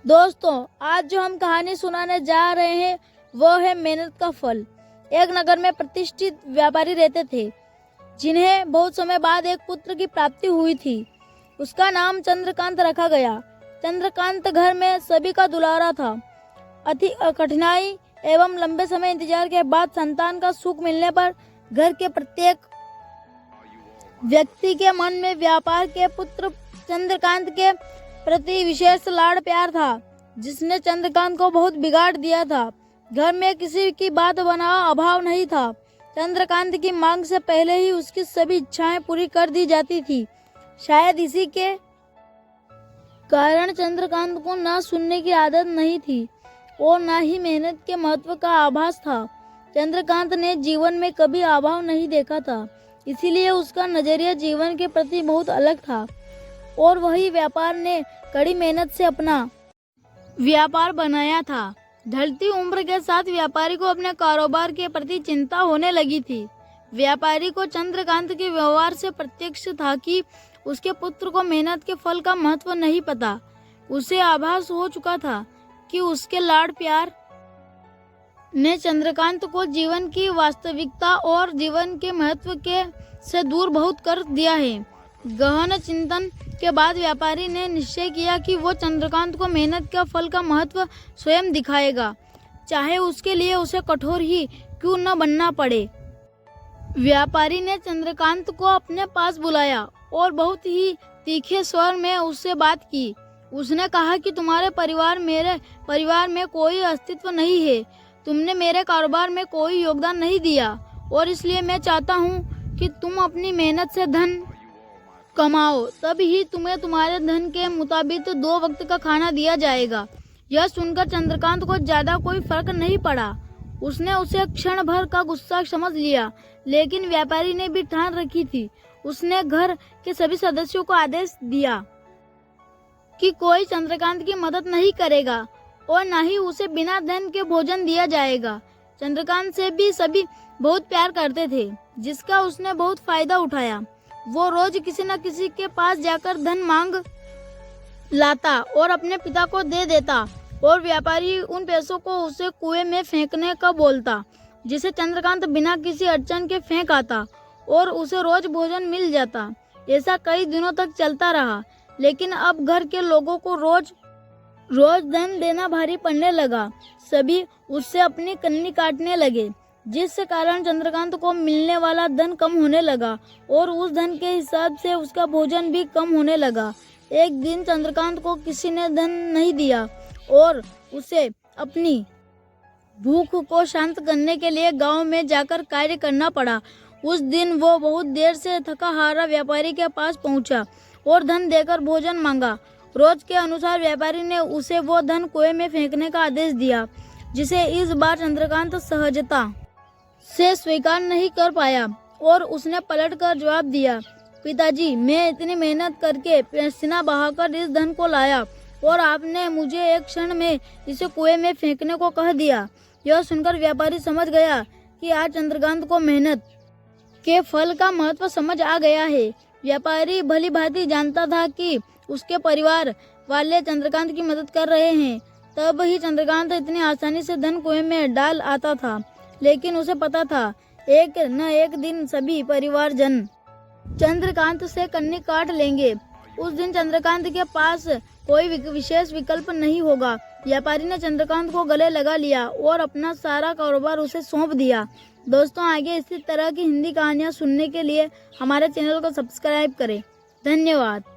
दोस्तों, आज जो हम कहानी सुनाने जा रहे हैं वो है मेहनत का फल। एक नगर में प्रतिष्ठित व्यापारी रहते थे जिन्हें बहुत समय बाद एक पुत्र की प्राप्ति हुई थी। उसका नाम चंद्रकांत रखा गया। चंद्रकांत घर में सभी का दुलारा था। अति कठिनाई एवं लंबे समय इंतजार के बाद संतान का सुख मिलने पर घर के प्रत्येक व्यक्ति के मन में व्यापार के पुत्र चंद्रकांत के प्रति विशेष लाड़ प्यार था, जिसने चंद्रकांत को बहुत बिगाड़ दिया था। घर में किसी की बात बना अभाव नहीं था। चंद्रकांत की मांग से पहले ही उसकी सभी इच्छाएं पूरी कर दी जाती थी। शायद इसी के कारण चंद्रकांत को ना सुनने की आदत नहीं थी और ना ही मेहनत के महत्व का आभास था। चंद्रकांत ने जीवन में कभी अभाव नहीं देखा था, इसीलिए उसका नजरिया जीवन के प्रति बहुत अलग था। और वही व्यापार ने कड़ी मेहनत से अपना व्यापार बनाया था। ढलती उम्र के साथ व्यापारी को अपने कारोबार के प्रति चिंता होने लगी थी। व्यापारी को चंद्रकांत के व्यवहार से प्रत्यक्ष था कि उसके पुत्र को मेहनत के फल का महत्व नहीं पता। उसे आभास हो चुका था कि उसके लाड़ प्यार ने चंद्रकांत को जीवन की वास्तविकता और जीवन के महत्व के से दूर बहुत कर दिया है। गहन चिंतन के बाद व्यापारी ने निश्चय किया कि वो चंद्रकांत को मेहनत का फल का महत्व स्वयं दिखाएगा, चाहे उसके लिए उसे कठोर ही क्यों न बनना पड़े। व्यापारी ने चंद्रकांत को अपने पास बुलाया और बहुत ही तीखे स्वर में उससे बात की। उसने कहा कि तुम्हारे परिवार मेरे परिवार में कोई अस्तित्व नहीं है। तुमने मेरे कारोबार में कोई योगदान नहीं दिया और इसलिए मैं चाहता हूँ कि तुम अपनी मेहनत से धन कमाओ, तब ही तुम्हें तुम्हारे धन के मुताबिक 2 वक्त का खाना दिया जाएगा। यह सुनकर चंद्रकांत को ज्यादा कोई फर्क नहीं पड़ा। उसने उसे क्षण भर का गुस्सा समझ लिया, लेकिन व्यापारी ने भी ठान रखी थी। उसने घर के सभी सदस्यों को आदेश दिया कि कोई चंद्रकांत की मदद नहीं करेगा और न ही उसे बिना धन के भोजन दिया जाएगा। चंद्रकांत से भी सभी बहुत प्यार करते थे, जिसका उसने बहुत फायदा उठाया। वो रोज किसी न किसी के पास जाकर धन मांग लाता और अपने पिता को दे देता और व्यापारी उन पैसों को उसे कुएं में फेंकने का बोलता, जिसे चंद्रकांत बिना किसी अड़चन के फेंक आता और उसे रोज भोजन मिल जाता। ऐसा कई दिनों तक चलता रहा, लेकिन अब घर के लोगों को रोज धन देना भारी पड़ने लगा। सभी उससे अपनी कन्नी काटने लगे, जिस कारण चंद्रकांत को मिलने वाला धन कम होने लगा और उस धन के हिसाब से उसका भोजन भी कम होने लगा। एक दिन चंद्रकांत को किसी ने धन नहीं दिया और उसे अपनी भूख को शांत करने के लिए गांव में जाकर कार्य करना पड़ा। उस दिन वो बहुत देर से थका हारा व्यापारी के पास पहुंचा और धन देकर भोजन मांगा। रोज के अनुसार व्यापारी ने उसे वो धन कुएं में फेंकने का आदेश दिया, जिसे इस बार चंद्रकांत सहजता से स्वीकार नहीं कर पाया और उसने पलटकर जवाब दिया, पिताजी, मैं इतनी मेहनत करके पसीना बहाकर इस धन को लाया और आपने मुझे एक क्षण में इसे कुएं में फेंकने को कह दिया। यह सुनकर व्यापारी समझ गया कि आज चंद्रकांत को मेहनत के फल का महत्व समझ आ गया है। व्यापारी भली भांति जानता था कि उसके परिवार वाले चंद्रकांत की मदद कर रहे हैं, तब ही चंद्रकांत इतनी आसानी से धन कुएं में डाल आता था। लेकिन उसे पता था एक न एक दिन सभी परिवारजन चंद्रकांत से कन्नी काट लेंगे। उस दिन चंद्रकांत के पास कोई विशेष विकल्प नहीं होगा। व्यापारी ने चंद्रकांत को गले लगा लिया और अपना सारा कारोबार उसे सौंप दिया। दोस्तों, आगे इसी तरह की हिंदी कहानियाँ सुनने के लिए हमारे चैनल को सब्सक्राइब करें। धन्यवाद।